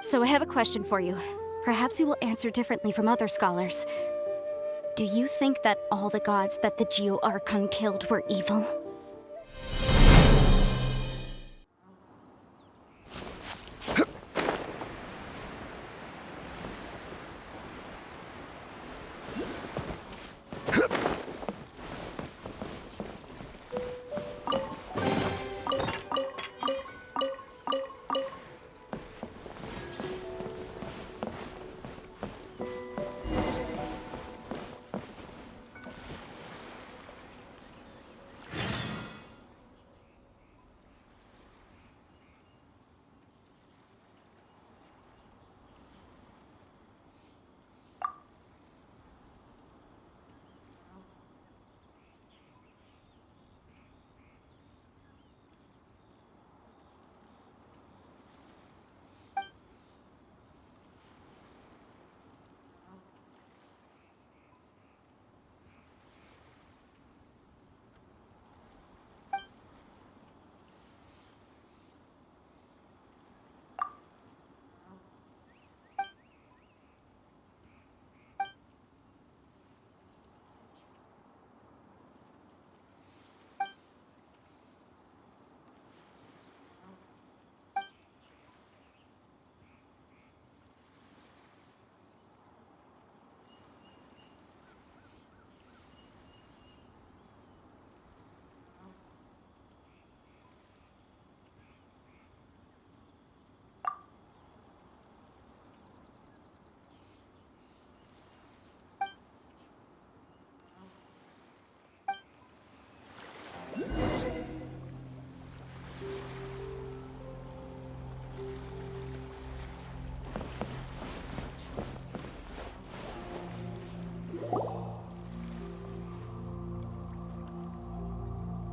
So I have a question for you. Perhaps you will answer differently from other scholars. Do you think that all the gods that the Geo Archon killed were evil?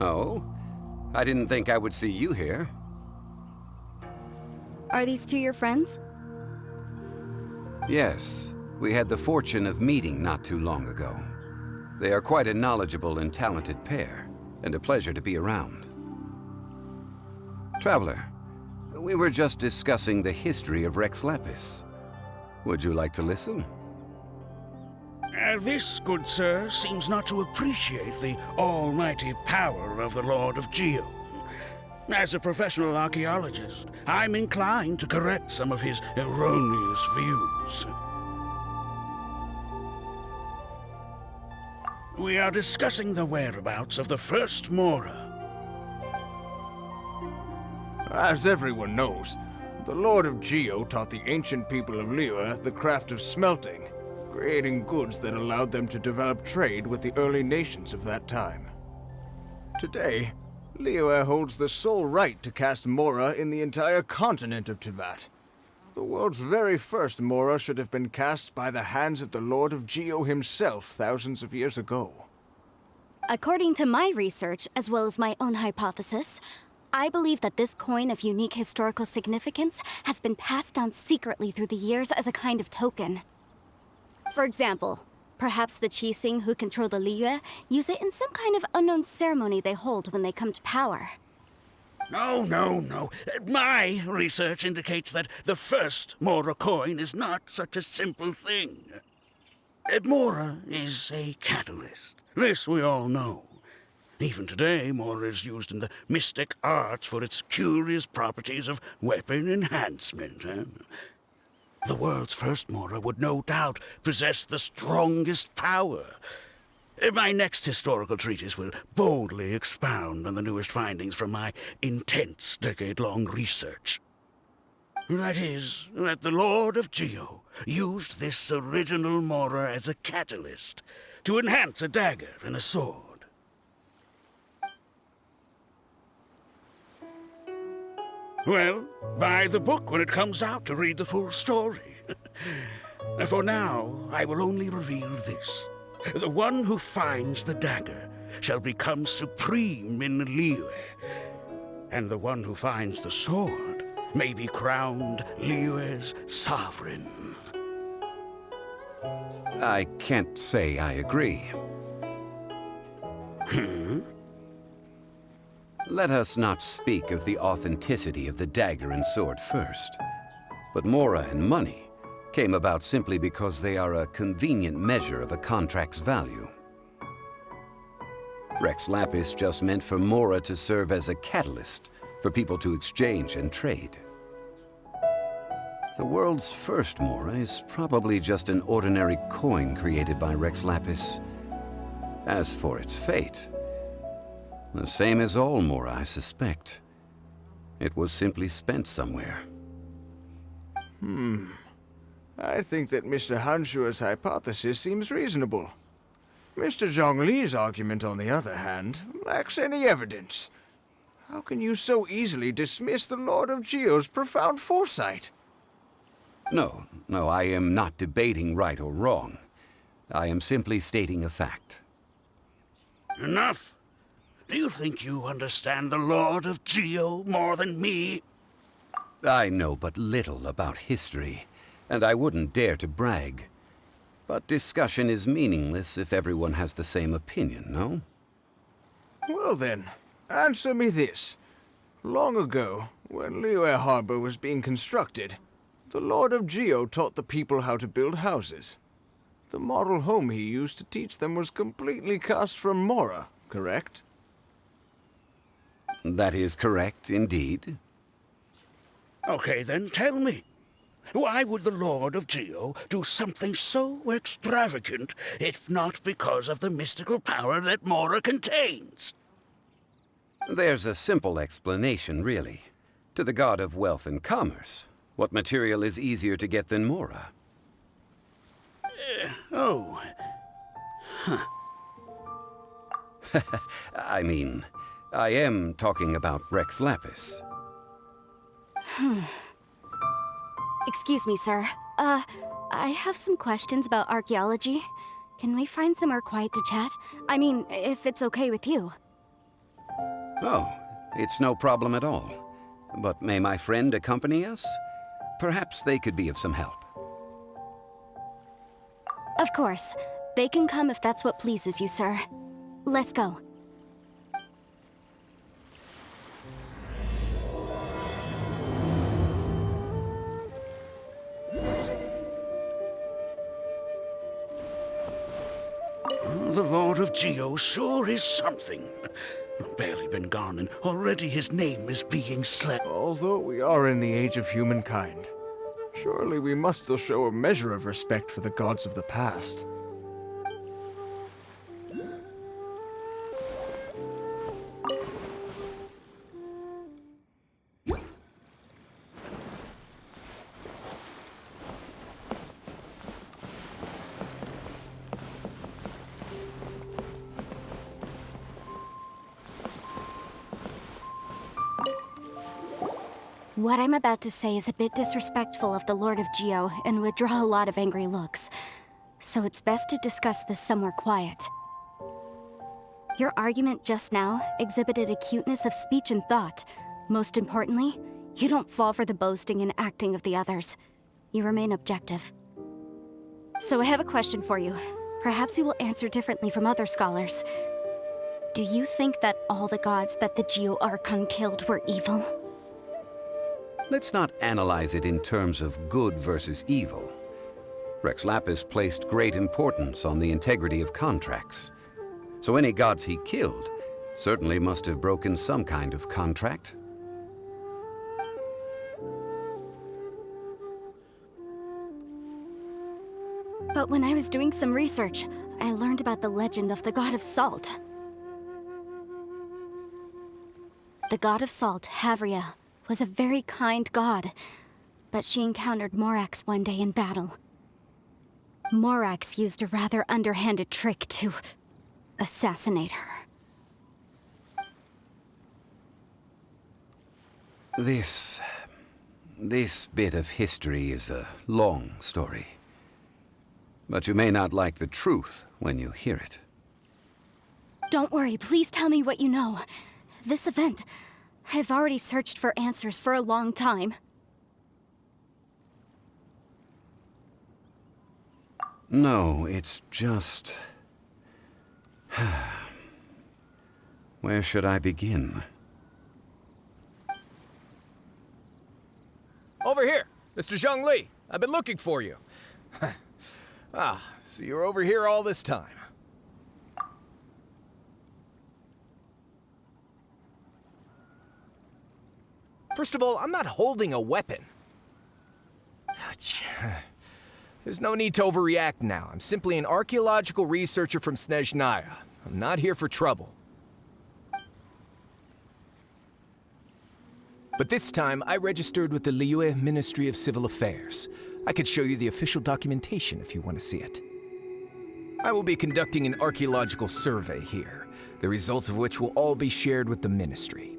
Oh? I didn't think I would see you here. Are these two your friends? Yes. We had the fortune of meeting not too long ago. They are quite a knowledgeable and talented pair, and a pleasure to be around. Traveler, we were just discussing the history of Rex Lapis. Would you like to listen? This, good sir, seems not to appreciate the almighty power of the Lord of Geo. As a professional archaeologist, I'm inclined to correct some of his erroneous views. We are discussing the whereabouts of the first mora. As everyone knows, the Lord of Geo taught the ancient people of Liyue the craft of smelting, creating goods that allowed them to develop trade with the early nations of that time. Today, Liyue holds the sole right to cast mora in the entire continent of Teyvat. The world's very first mora should have been cast by the hands of the Lord of Geo himself thousands of years ago. According to my research, as well as my own hypothesis, I believe that this coin of unique historical significance has been passed down secretly through the years as a kind of token. For example, perhaps the Qixing who control the Liyue use it in some kind of unknown ceremony they hold when they come to power. No. My research indicates that the first mora coin is not such a simple thing. Mora is a catalyst. This we all know. Even today, mora is used in the mystic arts for its curious properties of weapon enhancement. The world's first mora would no doubt possess the strongest power. My next historical treatise will boldly expound on the newest findings from my intense decade-long research. That is, that the Lord of Geo used this original mora as a catalyst to enhance a dagger and a sword. Well, buy the book when it comes out to read the full story. For now, I will only reveal this. The one who finds the dagger shall become supreme in Liyue, and the one who finds the sword may be crowned Liyue's sovereign. I can't say I agree. Let us not speak of the authenticity of the dagger and sword first. But mora and money came about simply because they are a convenient measure of a contract's value. Rex Lapis just meant for mora to serve as a catalyst for people to exchange and trade. The world's first mora is probably just an ordinary coin created by Rex Lapis. As for its fate, the same as all mora, I suspect. It was simply spent somewhere. I think that Mr. Hanshua's hypothesis seems reasonable. Mr. Zhongli's argument, on the other hand, lacks any evidence. How can you so easily dismiss the Lord of Geo's profound foresight? No, I am not debating right or wrong. I am simply stating a fact. Enough! Do you think you understand the Lord of Geo more than me? I know but little about history, and I wouldn't dare to brag. But discussion is meaningless if everyone has the same opinion, no? Well then, answer me this. Long ago, when Liyue Harbor was being constructed, the Lord of Geo taught the people how to build houses. The model home he used to teach them was completely cast from mora, correct? That is correct, indeed. Okay, then tell me. Why would the Lord of Geo do something so extravagant if not because of the mystical power that mora contains? There's a simple explanation, really. To the god of wealth and commerce, what material is easier to get than mora? Oh. I mean, I am talking about Rex Lapis. Excuse me, sir. I have some questions about archaeology. Can we find somewhere quiet to chat? I mean, if it's okay with you. Oh, it's no problem at all. But may my friend accompany us? Perhaps they could be of some help. Of course. They can come if that's what pleases you, sir. Let's go. The Lord of Geo sure is something. Barely been gone, and already his name is being slept. Although we are in the age of humankind, surely we must still show a measure of respect for the gods of the past. What I'm about to say is a bit disrespectful of the Lord of Geo and would draw a lot of angry looks. So it's best to discuss this somewhere quiet. Your argument just now exhibited acuteness of speech and thought. Most importantly, you don't fall for the boasting and acting of the others. You remain objective. So I have a question for you. Perhaps you will answer differently from other scholars. Do you think that all the gods that the Geo Archon killed were evil? Let's not analyze it in terms of good versus evil. Rex Lapis placed great importance on the integrity of contracts. So any gods he killed certainly must have broken some kind of contract. But when I was doing some research, I learned about the legend of the god of salt. The god of salt, Havria, was a very kind god, but she encountered Morax one day in battle. Morax used a rather underhanded trick to assassinate her. This bit of history is a long story. But you may not like the truth when you hear it. Don't worry, please tell me what you know. This event, I've already searched for answers for a long time. No, it's just... Where should I begin? Over here! Mr. Zhongli, I've been looking for you. So you're over here all this time. First of all, I'm not holding a weapon. There's no need to overreact now. I'm simply an archaeological researcher from Snezhnaya. I'm not here for trouble. But this time, I registered with the Liyue Ministry of Civil Affairs. I could show you the official documentation if you want to see it. I will be conducting an archaeological survey here, the results of which will all be shared with the ministry.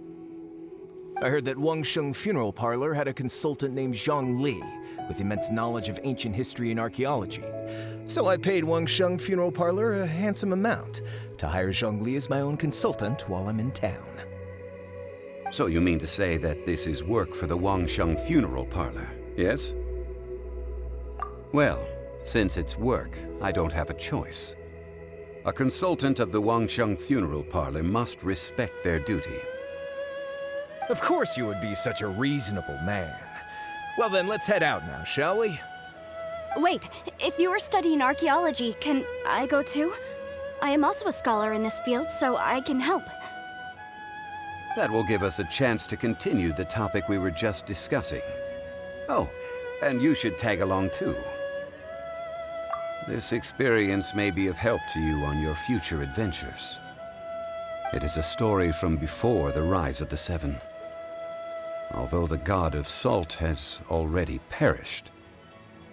I heard that Wangsheng Funeral Parlor had a consultant named Zhongli with immense knowledge of ancient history and archaeology. So I paid Wangsheng Funeral Parlor a handsome amount to hire Zhongli as my own consultant while I'm in town. So you mean to say that this is work for the Wangsheng Funeral Parlor, yes? Well, since it's work, I don't have a choice. A consultant of the Wangsheng Funeral Parlor must respect their duty. Of course you would be such a reasonable man. Well then, let's head out now, shall we? Wait, if you are studying archaeology, can I go too? I am also a scholar in this field, so I can help. That will give us a chance to continue the topic we were just discussing. Oh, and you should tag along too. This experience may be of help to you on your future adventures. It is a story from before the rise of the Seven. Although the god of salt has already perished,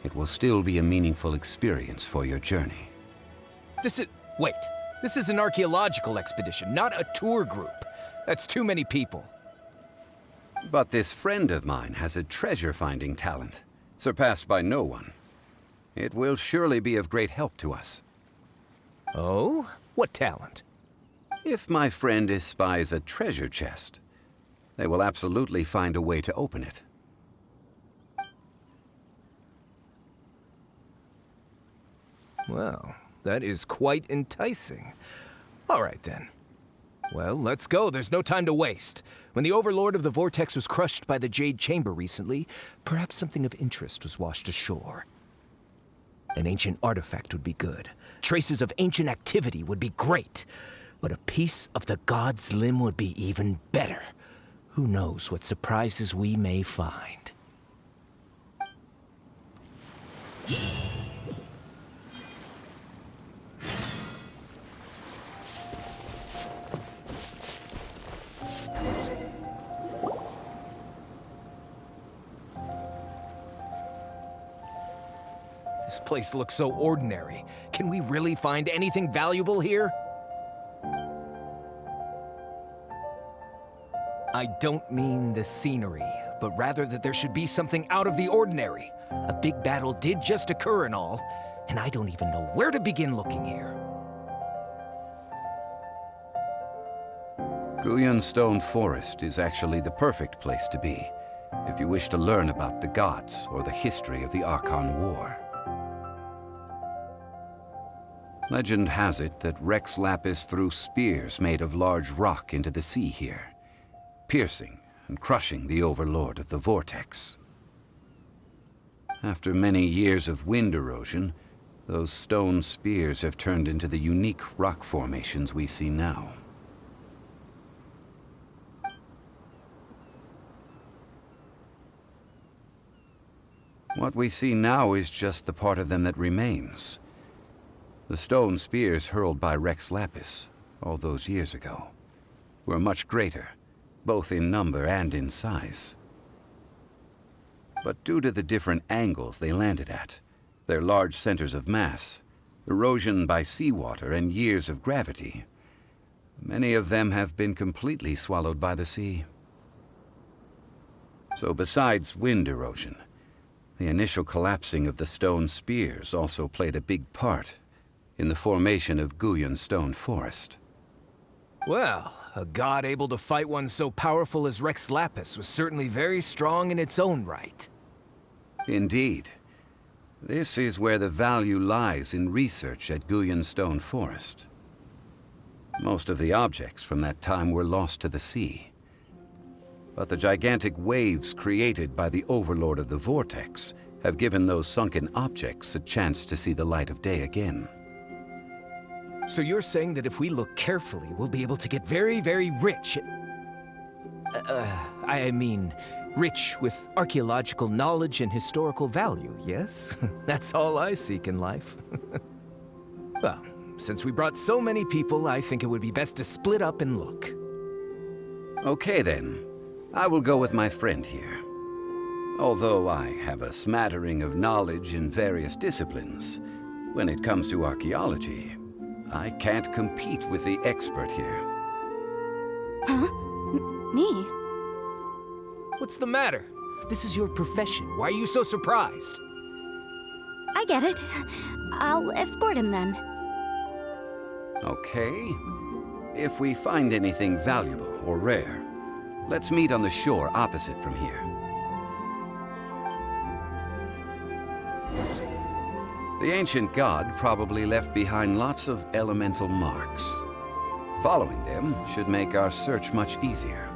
it will still be a meaningful experience for your journey. Wait. This is an archaeological expedition, not a tour group. That's too many people. But this friend of mine has a treasure-finding talent, surpassed by no one. It will surely be of great help to us. Oh? What talent? If my friend espies a treasure chest, they will absolutely find a way to open it. Well, that is quite enticing. All right, then. Well, let's go. There's no time to waste. When the Overlord of the Vortex was crushed by the Jade Chamber recently, perhaps something of interest was washed ashore. An ancient artifact would be good. Traces of ancient activity would be great. But a piece of the god's limb would be even better. Who knows what surprises we may find. This place looks so ordinary. Can we really find anything valuable here? I don't mean the scenery, but rather that there should be something out of the ordinary. A big battle did just occur and all, and I don't even know where to begin looking here. Guyun Stone Forest is actually the perfect place to be, if you wish to learn about the gods or the history of the Archon War. Legend has it that Rex Lapis threw spears made of large rock into the sea here, piercing and crushing the Overlord of the Vortex. After many years of wind erosion, those stone spears have turned into the unique rock formations we see now. What we see now is just the part of them that remains. The stone spears hurled by Rex Lapis all those years ago were much greater, both in number and in size. But due to the different angles they landed at, their large centers of mass, erosion by seawater, and years of gravity, many of them have been completely swallowed by the sea. So besides wind erosion, the initial collapsing of the stone spears also played a big part in the formation of Guyun Stone Forest. Well, a god able to fight one so powerful as Rex Lapis was certainly very strong in its own right. Indeed. This is where the value lies in research at Guyun Stone Forest. Most of the objects from that time were lost to the sea. But the gigantic waves created by the Overlord of the Vortex have given those sunken objects a chance to see the light of day again. So you're saying that if we look carefully, we'll be able to get very, very rich? I mean, rich with archaeological knowledge and historical value, yes? That's all I seek in life. Well, since we brought so many people, I think it would be best to split up and look. Okay then, I will go with my friend here. Although I have a smattering of knowledge in various disciplines, when it comes to archaeology, I can't compete with the expert here. Huh? Me? What's the matter? This is your profession. Why are you so surprised? I get it. I'll escort him then. Okay. If we find anything valuable or rare, let's meet on the shore opposite from here. The ancient god probably left behind lots of elemental marks. Following them should make our search much easier.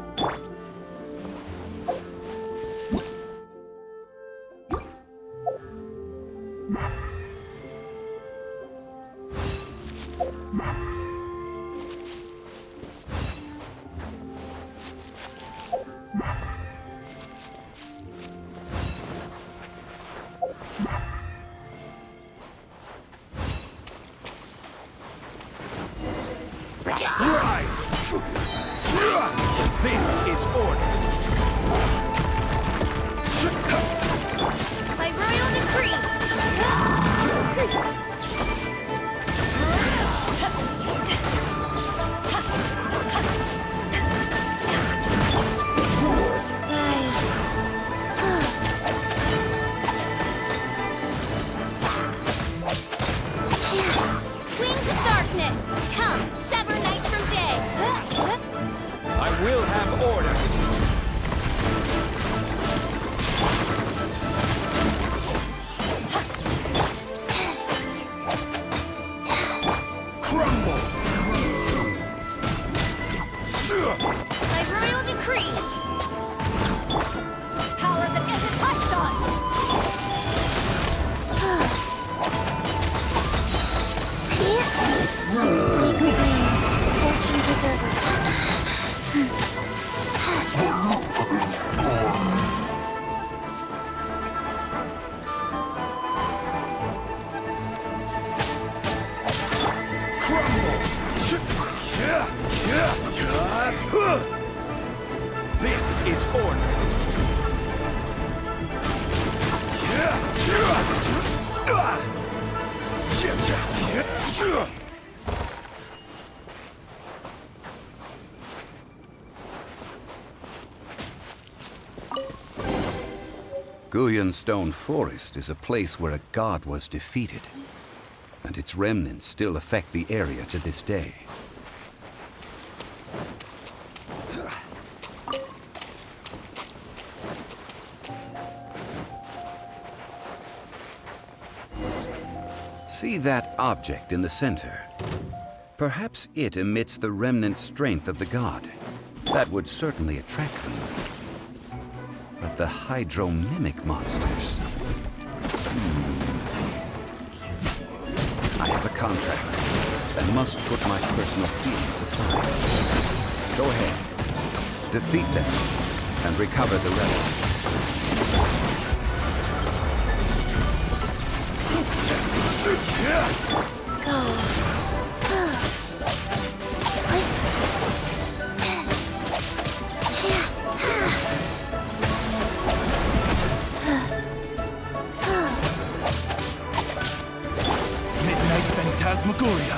This is order. By royal decree! Rise. Wings of darkness! Come, sever night from day! I will have order. Crumble. By royal decree! Power that isn't touched on! Sacred name, fortune preserver. This is order. Guyun Stone Forest is a place where a god was defeated, and its remnants still affect the area to this day. See that object in the center? Perhaps it emits the remnant strength of the god. That would certainly attract them. But the hydro-mimic monsters... I have a contract and must put my personal feelings aside. Go ahead. Defeat them and recover the relic. Midnight Phantasmagoria.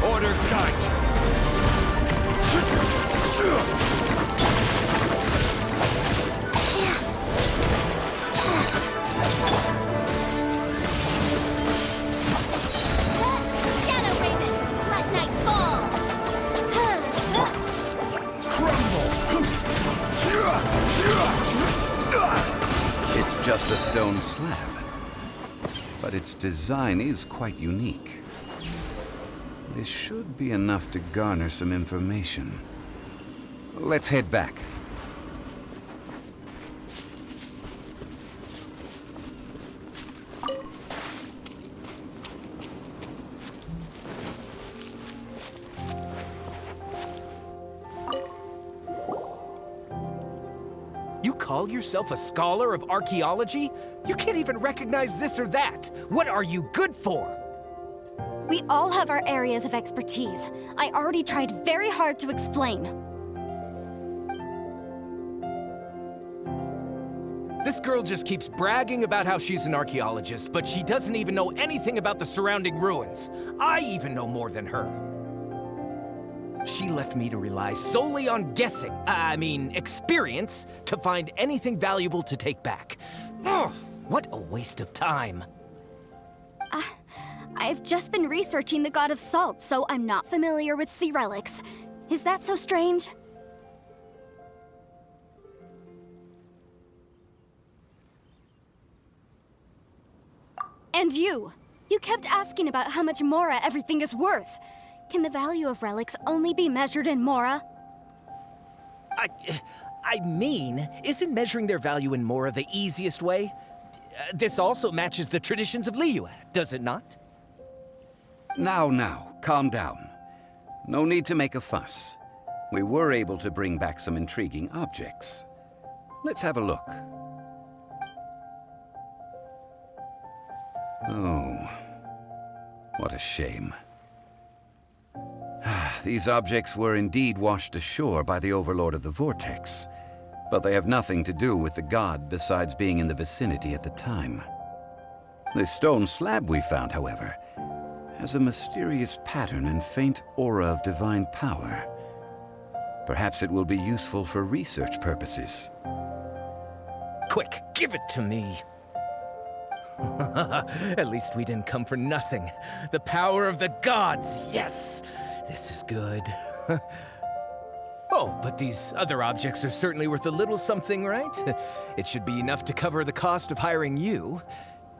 Order kite. just a stone slab, but its design is quite unique. This should be enough to garner some information. Let's head back. You call yourself a scholar of archaeology? You can't even recognize this or that. What are you good for? We all have our areas of expertise. I already tried very hard to explain. This girl just keeps bragging about how she's an archaeologist, but she doesn't even know anything about the surrounding ruins. I even know more than her. She left me to rely solely on guessing, experience, to find anything valuable to take back. Ugh, what a waste of time. I've just been researching the God of Salt, so I'm not familiar with sea relics. Is that so strange? And you! You kept asking about how much mora everything is worth. Can the value of relics only be measured in mora? Isn't measuring their value in mora the easiest way? This also matches the traditions of Liyue, does it not? Now, calm down. No need to make a fuss. We were able to bring back some intriguing objects. Let's have a look. Oh, what a shame. These objects were indeed washed ashore by the Overlord of the Vortex, but they have nothing to do with the god besides being in the vicinity at the time. This stone slab we found, however, has a mysterious pattern and faint aura of divine power. Perhaps it will be useful for research purposes. Quick, give it to me. At least we didn't come for nothing. The power of the gods, yes! This is good. Oh, but these other objects are certainly worth a little something, right? It should be enough to cover the cost of hiring you.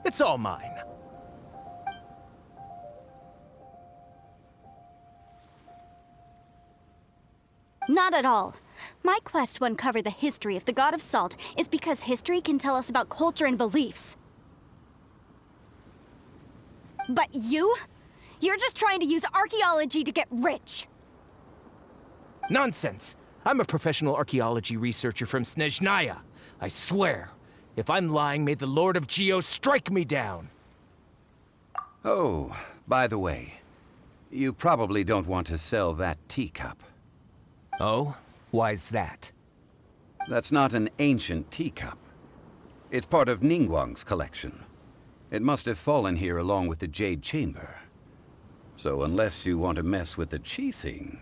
It's all mine. Not at all. My quest to uncover the history of the God of Salt is because history can tell us about culture and beliefs. But you? You're just trying to use archaeology to get rich. Nonsense! I'm a professional archaeology researcher from Snezhnaya. I swear, if I'm lying, may the Lord of Geo strike me down. Oh, by the way, you probably don't want to sell that teacup. Oh? Why's that? That's not an ancient teacup. It's part of Ningguang's collection. It must have fallen here along with the Jade Chamber. So unless you want to mess with the Qixing...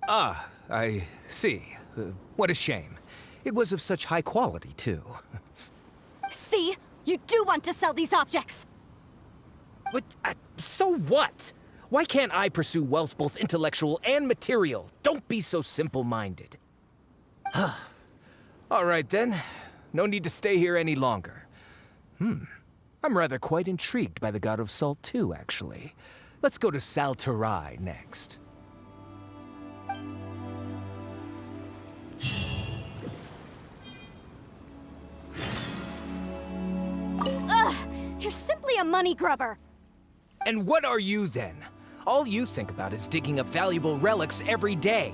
Ah, I see. What a shame. It was of such high quality, too. See? You do want to sell these objects! But, so what? Why can't I pursue wealth both intellectual and material? Don't be so simple-minded. All right, then. No need to stay here any longer. I'm rather quite intrigued by the God of Salt, too, actually. Let's go to Sal Flore next. Ugh! You're simply a money grubber! And what are you, then? All you think about is digging up valuable relics every day.